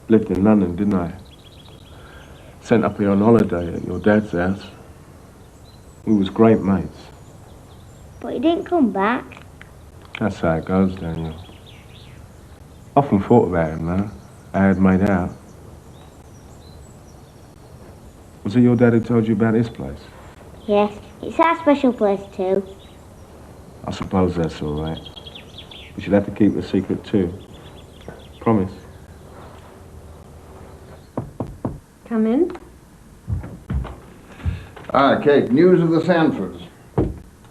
Lived in London, didn't I? Sent up here on holiday at your dad's house. We was great mates. But he didn't come back. That's how it goes, Daniel. Often thought about him, though. I had made out. Was it your dad who told you about this place? Yes, it's our special place too. I suppose that's all right. We should have to keep it a secret too. Promise. Come in. Ah, Kate, news of the Sanfords.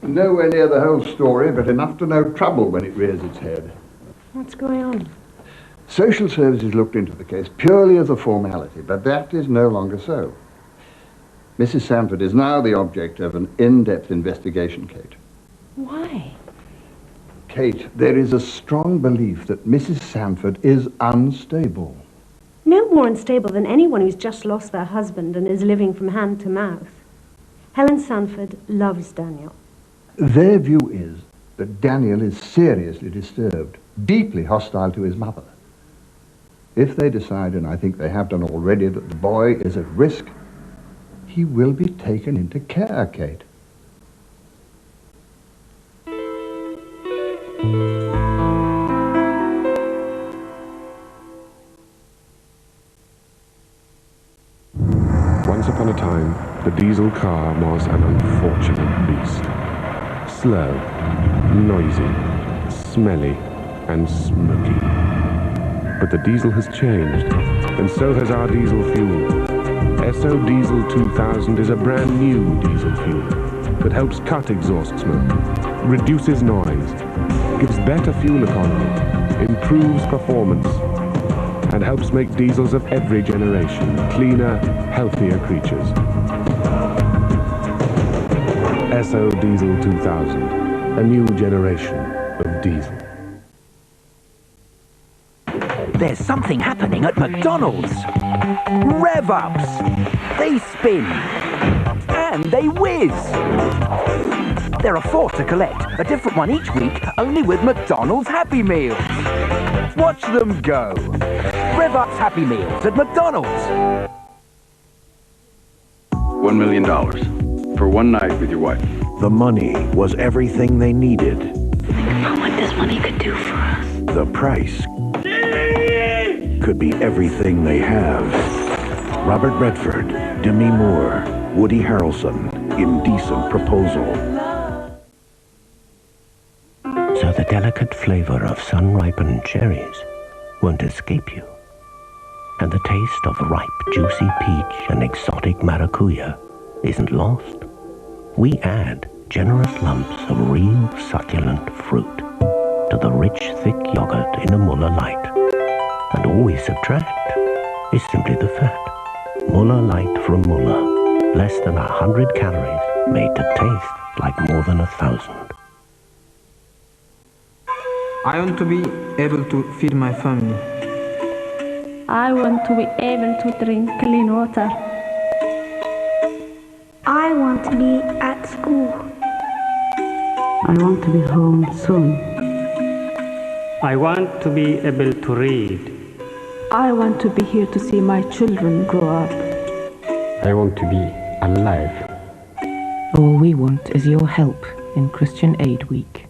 Nowhere near the whole story, but enough to know trouble when it rears its head. What's going on? Social Services looked into the case purely as a formality, but that is no longer so. Mrs. Sanford is now the object of an in-depth investigation, Kate. Why? Kate, there is a strong belief that Mrs. Sanford is unstable. No more unstable than anyone who's just lost their husband and is living from hand to mouth. Helen Sanford loves Daniel. Their view is that Daniel is seriously disturbed, deeply hostile to his mother. If they decide, and I think they have done already, that the boy is at risk, he will be taken into care, Kate. Once upon a time, the diesel car was an unfortunate beast. Slow, noisy, smelly, and smoky. But the diesel has changed, and so has our diesel fuel. Esso Diesel 2000 is a brand new diesel fuel that helps cut exhaust smoke, reduces noise, gives better fuel economy, improves performance, and helps make diesels of every generation cleaner, healthier creatures. Esso Diesel 2000, a new generation of diesel. There's something happening at McDonald's. Rev-ups! They spin. And they whiz. There are 4 to collect, a different one each week, only with McDonald's Happy Meals. Watch them go. Rev-ups Happy Meals at McDonald's. $1 million for one night with your wife. The money was everything they needed. Think about what this money could do for us. The price could be everything they have. Robert Redford, Demi Moore, Woody Harrelson, Indecent Proposal. So the delicate flavor of sun-ripened cherries won't escape you. And the taste of ripe, juicy peach and exotic maracuya isn't lost. We add generous lumps of real succulent fruit to the rich, thick yogurt in a Muller Light. And all we subtract is simply the fat. Muller Light from Muller. Less than 100 calories, made to taste like more than 1,000. I want to be able to feed my family. I want to be able to drink clean water. I want to be at school. I want to be home soon. I want to be able to read. I want to be here to see my children grow up. I want to be alive. All we want is your help in Christian Aid Week.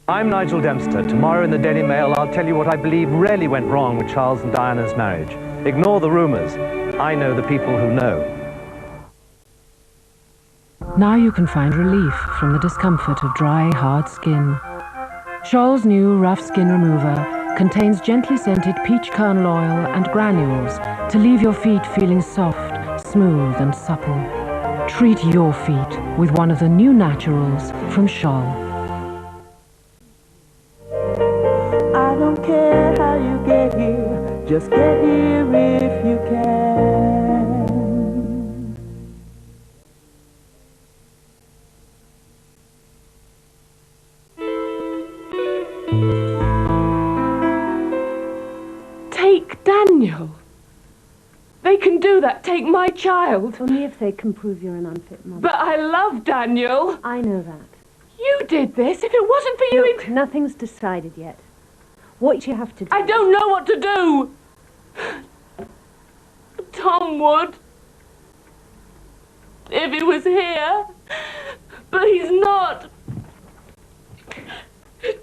I'm Nigel Dempster. Tomorrow in the Daily Mail, I'll tell you what I believe really went wrong with Charles and Diana's marriage. Ignore the rumors. I know the people who know. Now you can find relief from the discomfort of dry, hard skin. Scholl's new Rough Skin Remover contains gently scented peach kernel oil and granules to leave your feet feeling soft, smooth and supple. Treat your feet with one of the new naturals from Scholl. I don't care how you get here, just get here if you can. Take Daniel. They can do that. Take my child. Only if they can prove you're an unfit mother. But I love Daniel. I know that. You did this. If it wasn't for you... Look, nothing's decided yet. What do you have to do? I don't know what to do. Tom would. If he was here. But he's not.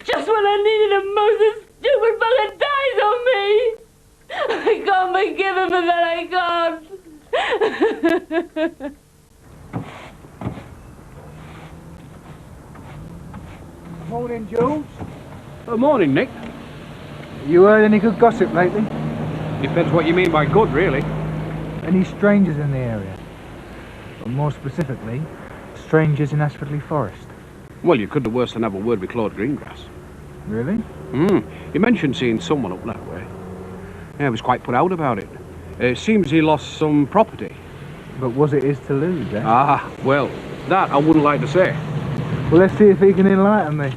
Just when I needed him most, this stupid fucker dies on me. I can't forgive him, and then I can't. Morning, Jules. Morning, Nick. You heard any good gossip lately? Depends what you mean by good, really. Any strangers in the area? Or more specifically, strangers in Ashfordley Forest? Well, you couldn't do worse than have a word with Claude Greengrass. Really? He mentioned seeing someone up that way. Yeah, he was quite put out about it. It seems he lost some property. But was it his to lose, eh? Ah, well, that I wouldn't like to say. Well, let's see if he can enlighten me.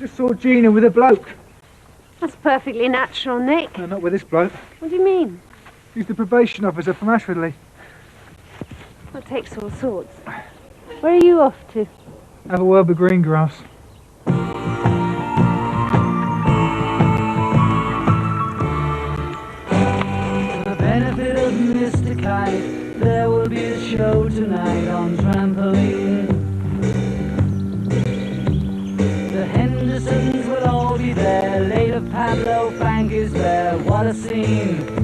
Just saw Gina with a bloke. That's perfectly natural, Nick. No, not with this bloke. What do you mean? He's the probation officer from Ashfordley. Well, it takes all sorts. Where are you off to? Have a word with Greengrass. For the benefit of Mr. Kite, there will be a show tonight on trampoline. The Hendersons will all be there. Later Pablo Frank is there. What a scene!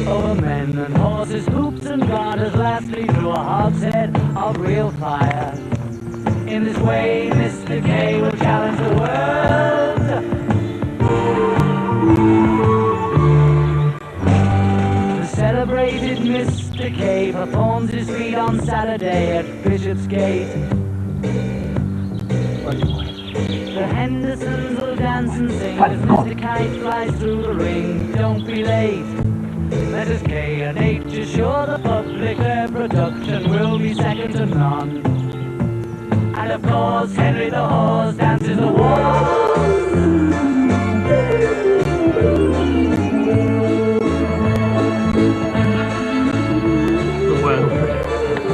Over men and horses, hoops and garters, lastly through a hogshead of real fire. In this way, Mr. K will challenge the world. The celebrated Mr. K performs his feat on Saturday at Bishopsgate. The Hendersons will dance and sing as Mr. Kite flies through the ring. Don't be late. Letters K and H assure the public their production will be second to none. And of course, Henry the Horse dances the waltz. Well,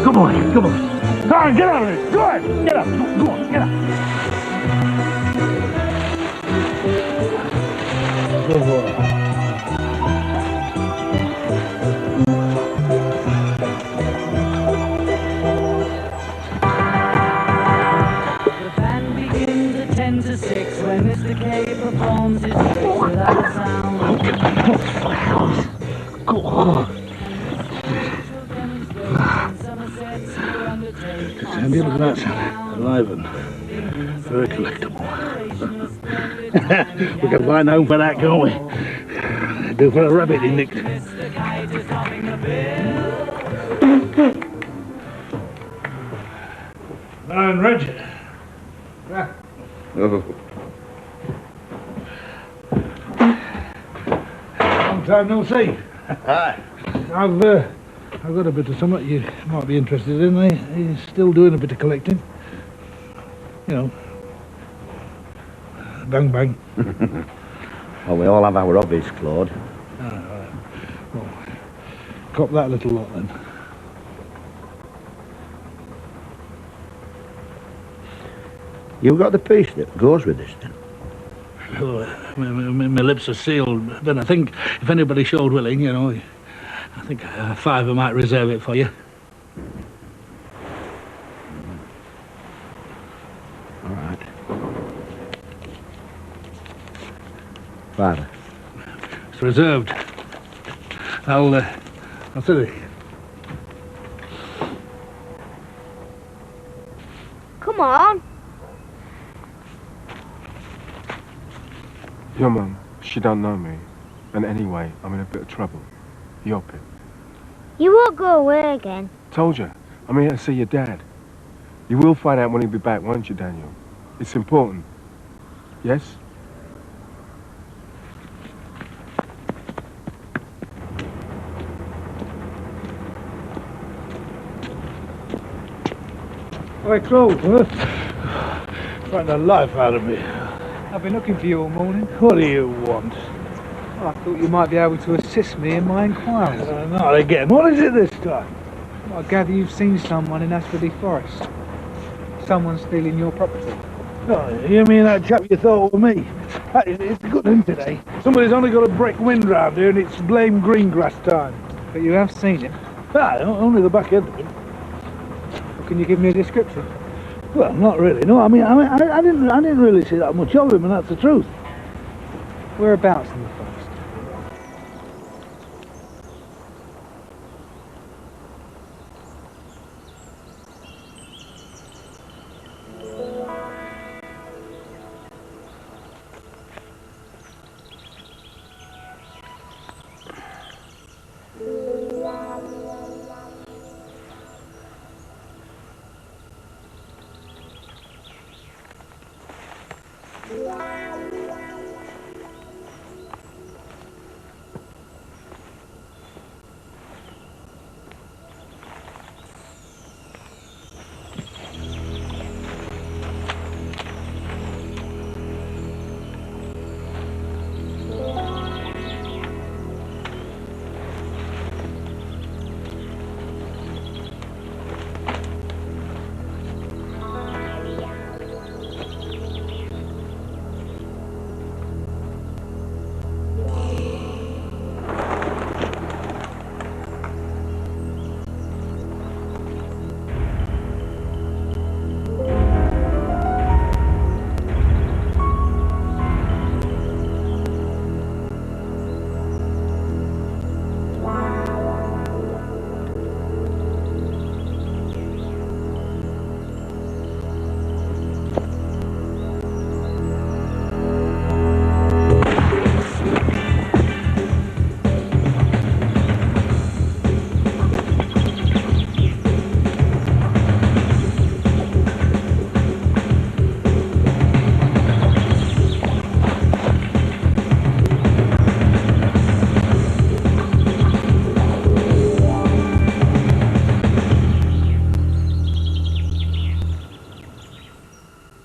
come on, come on. Come on, get out of here. Go ahead. Get up. Go on, get up. Good boy. When Mr. K performs his tricks without a sound. Go on. It's handy, look at that, son. Alive and very collectible. We can find home for that, can't we? Do for a rabbit he nicked. And Roger. Oh. Long time no see. Hi. I've got a bit of something you might be interested in. He's still doing a bit of collecting. You know, bang bang. Well, we all have our hobbies, Claude. Right. Well, cop that little lot then. You got the piece that goes with this then? Oh, my lips are sealed, but I think if anybody showed willing, you know, I think a fiver might reserve it for you. All right. Fiver. It's reserved. I'll sit it. Come on. Your mum, she don't know me. And anyway, I'm in a bit of trouble. Yop it. You won't go away again. Told you. I'm here to see your dad. You will find out when he'll be back, won't you, Daniel? It's important. Yes? Oi, Claude, huh? Frightened the life out of me. I've been looking for you all morning. What do you want? I thought you might be able to assist me in my inquiries. Not again. What is it this time? I gather you've seen someone in Ashfordley Forest. Someone stealing your property. Oh, you mean that chap you thought was me? It's good, isn't it, eh? Somebody's only got a brick wind round here and it's blame green grass time. But you have seen him? Only the back end of him. Well, can you give me a description? Well, not really. No, I didn't really see that much of him, and that's the truth. Whereabouts in the forest?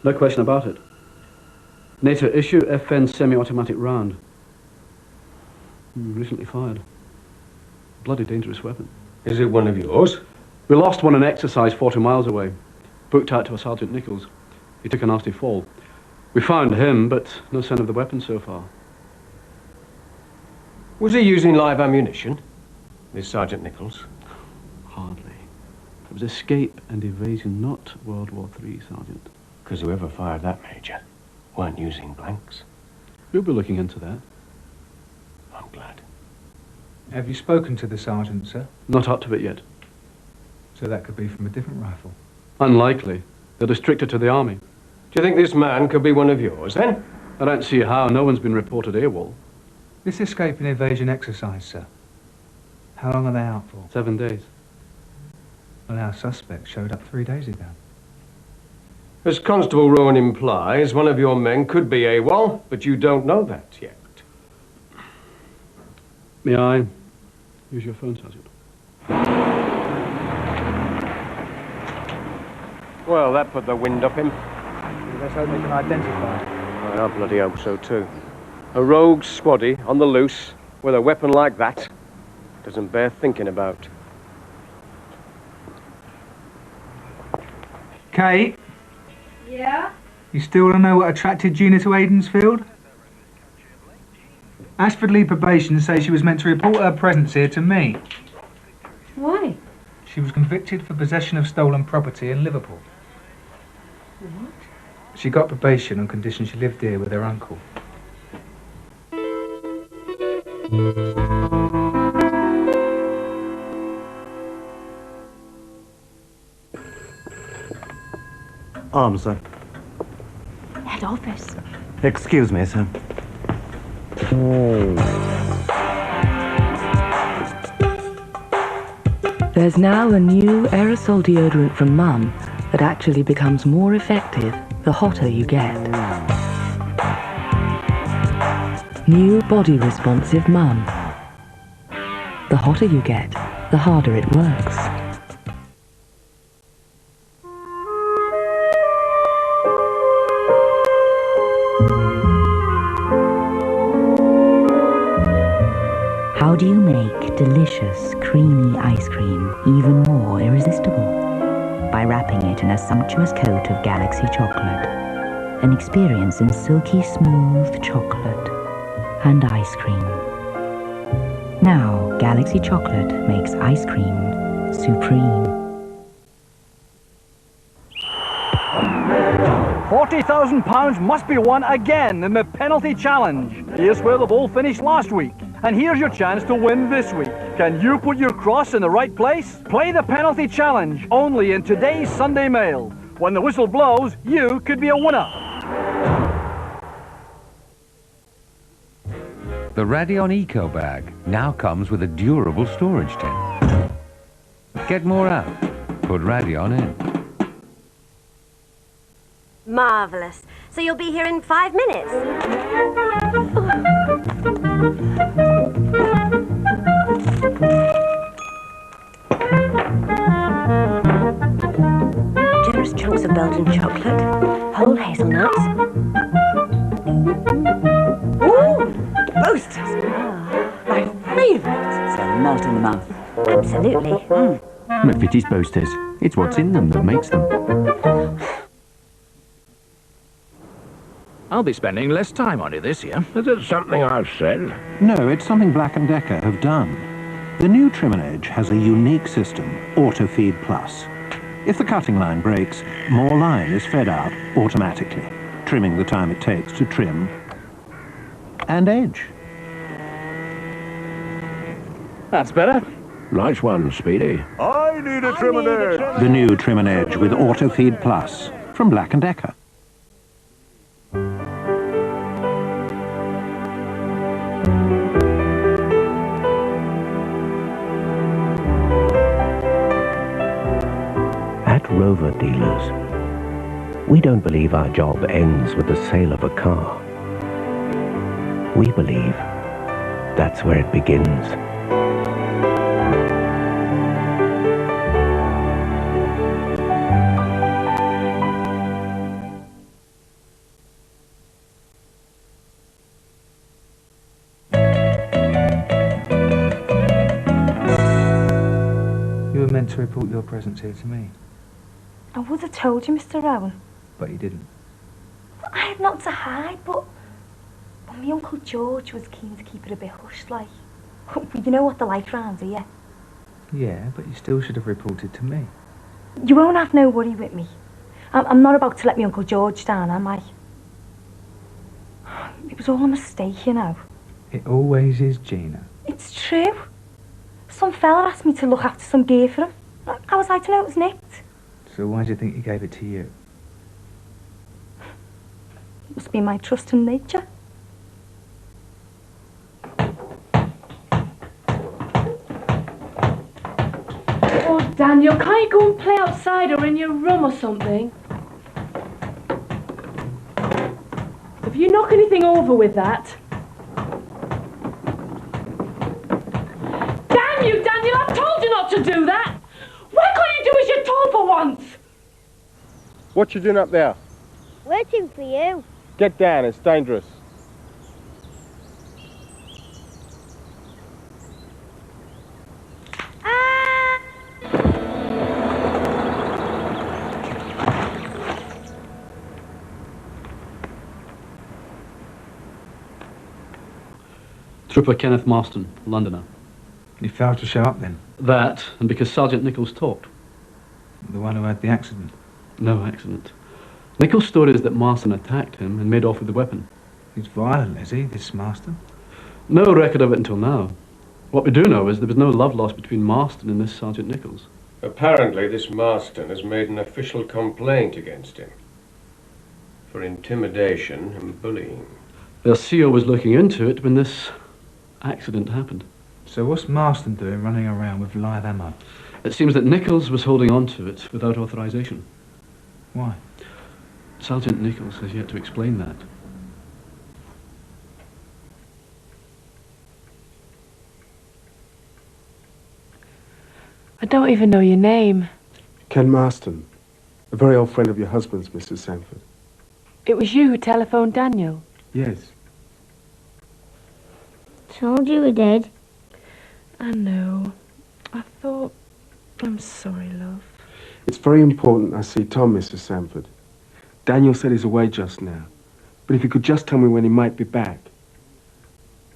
No question about it. NATO issue FN semi-automatic round. Recently fired. Bloody dangerous weapon. Is it one of yours? We lost one in exercise 40 miles away. Booked out to a Sergeant Nichols. He took a nasty fall. We found him, but no sign of the weapon so far. Was he using live ammunition, this Sergeant Nichols? Hardly. It was escape and evasion, not World War III, Sergeant. Because whoever fired that, Major, weren't using blanks. We'll be looking into that. I'm glad. Have you spoken to the sergeant, sir? Not up to it yet. So that could be from a different rifle? Unlikely. They're restricted to the army. Do you think this man could be one of yours, then? I don't see how. No one's been reported AWOL. This escape and evasion exercise, sir. How long are they out for? 7 days. Well, our suspect showed up 3 days ago. As Constable Rowan implies, one of your men could be AWOL, but you don't know that yet. May I use your phone, Sergeant? Well, that put the wind up him. Let's hope they can identify him. I bloody hope so, too. A rogue squaddy on the loose with a weapon like that doesn't bear thinking about. Kate? Yeah? You still want to know what attracted Gina to Aidensfield? Ashfordley probation says she was meant to report her presence here to me. Why? She was convicted for possession of stolen property in Liverpool. What? She got probation on condition she lived here with her uncle. Arms, sir. Head office. Excuse me, sir. There's now a new aerosol deodorant from Mum that actually becomes more effective the hotter you get. New body responsive Mum. The hotter you get, the harder it works. do you make delicious, creamy ice cream even more irresistible? By wrapping it in a sumptuous coat of Galaxy chocolate. An experience in silky smooth chocolate and ice cream. Now, Galaxy chocolate makes ice cream supreme. £40,000 must be won again in the penalty challenge. Here's where the ball finished last week. And here's your chance to win this week. Can you put your cross in the right place? Play the penalty challenge only in today's Sunday Mail. When the whistle blows, you could be a winner. The Radion Eco Bag now comes with a durable storage tin. Get more out. Put Radion in. Marvellous. So you'll be here in 5 minutes? Generous chunks of Belgian chocolate, whole hazelnuts. Ooh, Boasters! My favourite! So melt in the mouth. Absolutely. If it is Boasters, it's what's in them that makes them. I'll be spending less time on it this year. Is it something I've said? No, it's something Black & Decker have done. The new trim edge has a unique system, AutoFeed Plus. If the cutting line breaks, more line is fed out automatically, trimming the time it takes to trim and edge. That's better. Nice one, Speedy. I need a trim and edge. The new trim and edge with AutoFeed Plus from Black & Decker. At Rover Dealers, we don't believe our job ends with the sale of a car. We believe that's where it begins. You were meant to report your presence here to me, I would have told you, Mr. Rowan. but you didn't. I had nothing to hide, but my Uncle George was keen to keep it a bit hushed, like. You know what they're like round here. Yeah, but you still should have reported to me. You won't have no worry with me. I'm not about to let my Uncle George down, am I? It was all a mistake, you know. It always is, Gina. It's true. Some fella asked me to look after some gear for him. How was I to know it was nicked? So why do you think he gave it to you? It must be my trust in nature. Oh, Daniel, can't you go and play outside or in your room or something? If you knock anything over with that... Daniel, I've told you not to do that! Why can't you do as you're told for once? What you doing up there? Waiting for you. Get down, it's dangerous. Trooper Kenneth Marston, Londoner. He failed to show up then? That, and because Sergeant Nichols talked. The one who had the accident? No accident. Nichols' story is that Marston attacked him and made off with the weapon. He's violent, is he, this Marston? No record of it until now. What we do know is there was no love lost between Marston and this Sergeant Nichols. Apparently this Marston has made an official complaint against him for intimidation and bullying. The CO was looking into it when this accident happened. So what's Marston doing running around with live ammo? It seems that Nichols was holding on to it without authorization. Why? Sergeant Nichols has yet to explain that. I don't even know your name. Ken Marston, a very old friend of your husband's, Mrs. Sanford. It was you who telephoned Daniel. Yes. Told you we did. I know. I thought... I'm sorry, love. It's very important I see Tom, Mrs. Sanford. Daniel said he's away just now. But if you could just tell me when he might be back.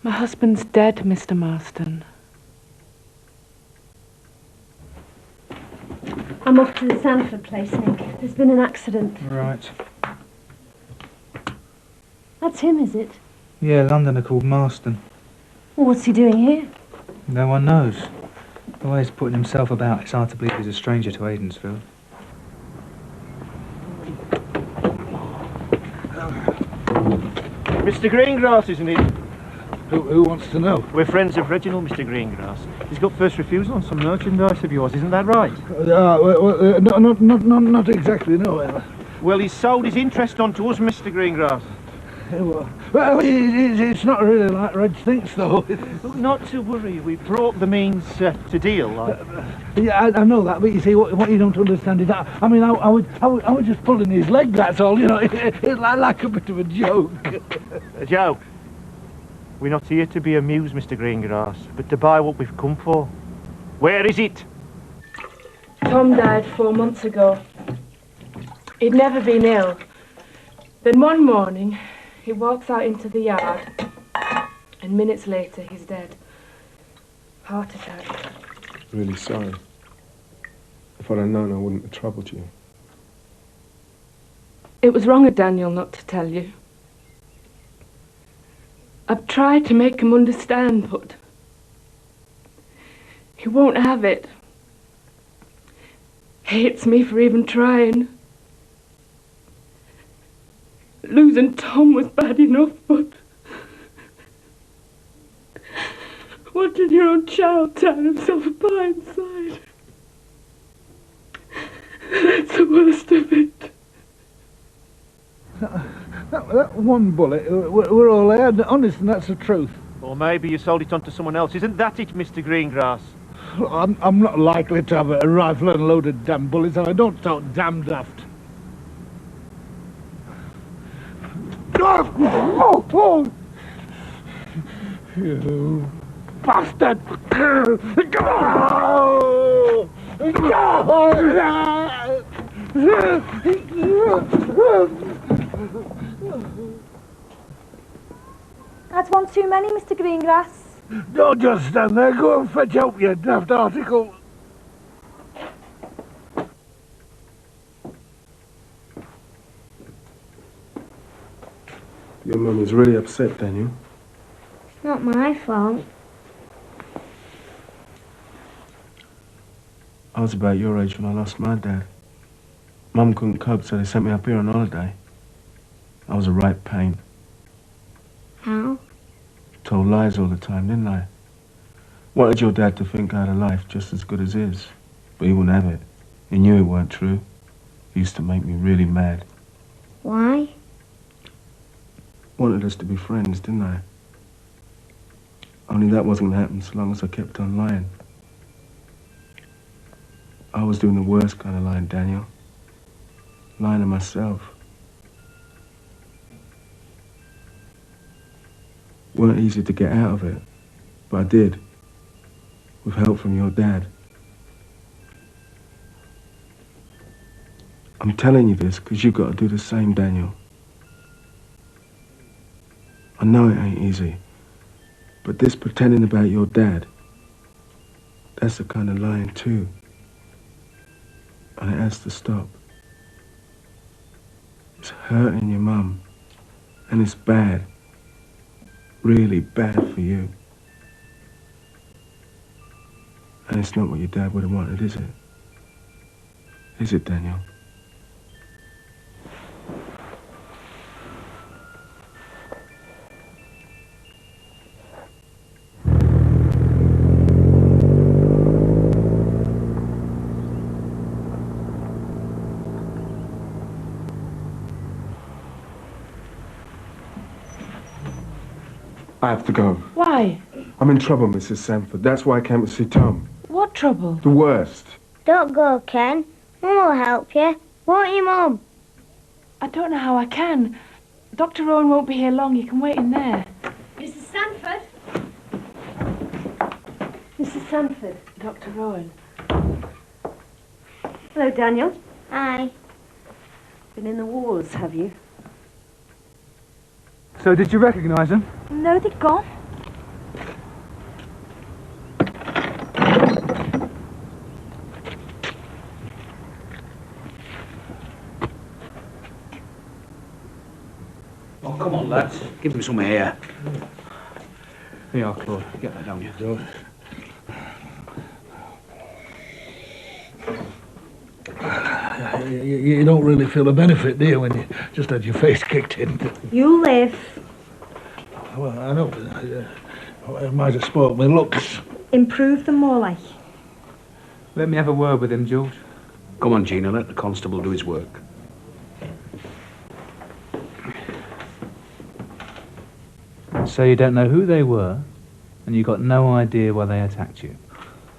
My husband's dead, Mr. Marston. I'm off to the Sanford place, Nick. There's been an accident. Right. That's him, is it? Yeah, Londoner called Marston. Well, what's he doing here? No one knows. The way he's putting himself about, it's hard to believe he's a stranger to Aidensfield. Mr. Greengrass, isn't it? Who wants to know? We're friends of Reginald, Mr. Greengrass. He's got first refusal on some merchandise of yours, isn't that right? Not exactly, no. Well, he's sold his interest on to us, Mr. Greengrass. Well, it's not really like Reg thinks, though. Look, not to worry. We brought the means to deal. Yeah, I know that, but you see, what you don't understand is that, I mean, I was just pulling his leg, that's all, you know. It's like a bit of a joke. A joke? We're not here to be amused, Mr. Greengrass, but to buy what we've come for. Where is it? Tom died 4 months ago. He'd never been ill. Then one morning, he walks out into the yard, and minutes later, he's dead. Heart attack. Really sorry. If I'd have known, I wouldn't have troubled you. It was wrong of Daniel not to tell you. I've tried to make him understand, but he won't have it. Hates me for even trying. Losing Tom was bad enough, but watching your own child tear himself apart inside, that's the worst of it. That one bullet, we're all there, honest, and that's the truth. Or maybe you sold it on to someone else. Isn't that it, Mr. Greengrass? I'm not likely to have a rifle and a load of damn bullets, and I don't talk damn daft. Oh! You bastard! That's one too many, Mr. Greengrass. Don't just stand there. Go and fetch out your daft article. Your mum is really upset, Daniel. It's not my fault. I was about your age when I lost my dad. Mum couldn't cope, so they sent me up here on holiday. I was a right pain. How? Told lies all the time, didn't I? Wanted your dad to think I had a life just as good as his. But he wouldn't have it. He knew it weren't true. He used to make me really mad. Why? Wanted us to be friends, didn't I? Only that wasn't going to happen so long as I kept on lying. I was doing the worst kind of lying, Daniel. Lying to myself. Weren't easy to get out of it, but I did. With help from your dad. I'm telling you this because you've got to do the same, Daniel. I know it ain't easy, but this pretending about your dad, that's the kind of lying too. And it has to stop. It's hurting your mum, and it's bad. Really bad for you. And it's not what your dad would have wanted, is it? Is it, Daniel? I have to go. Why? I'm in trouble, Mrs. Sanford. That's why I came to see Tom. What trouble? The worst. Don't go, Ken. Mum will help you. Won't you, Mum? I don't know how I can. Dr. Owen won't be here long. You can wait in there. Mrs. Sanford? Mrs. Sanford. Dr. Rowan. Hello, Daniel. Hi. Been in the wars, have you? So did you recognise them? No, they've gone. Oh, come on, lads. Give him some air. Here you are, Claude. Get that down, you. You don't really feel a benefit, do you, when you just had your face kicked in? You live. Well, I know. I might have spoiled my looks. Improve them more like. Let me have a word with him, George. Come on, Gina, let the constable do his work. So you don't know who they were, and you got no idea why they attacked you?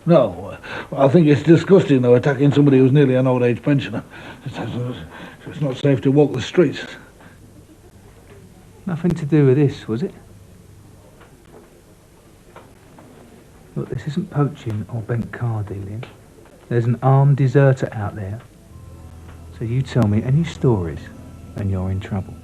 No. I think it's disgusting, though, attacking somebody who's nearly an old-age pensioner. It's not safe to walk the streets. Nothing to do with this, was it? Look, this isn't poaching or bent car dealing. There's an armed deserter out there. So you tell me any stories, and you're in trouble.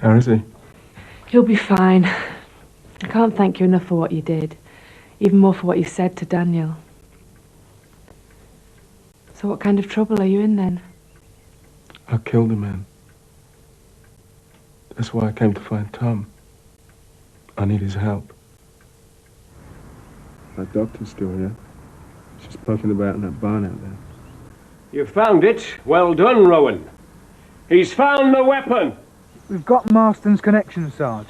How is he? He'll be fine. I can't thank you enough for what you did. Even more for what you said to Daniel. So what kind of trouble are you in then? I killed a man. That's why I came to find Tom. I need his help. That doctor's still here. She's poking about in that barn out there. You found it. Well done, Rowan. He's found the weapon. We've got Marston's connection, Sarge.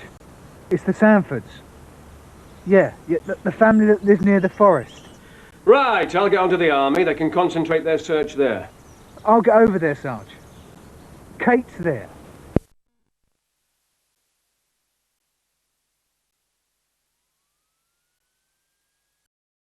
It's the Sanfords. Yeah, the family that lives near the forest. Right, I'll get onto the army. They can concentrate their search there. I'll get over there, Sarge. Kate's there.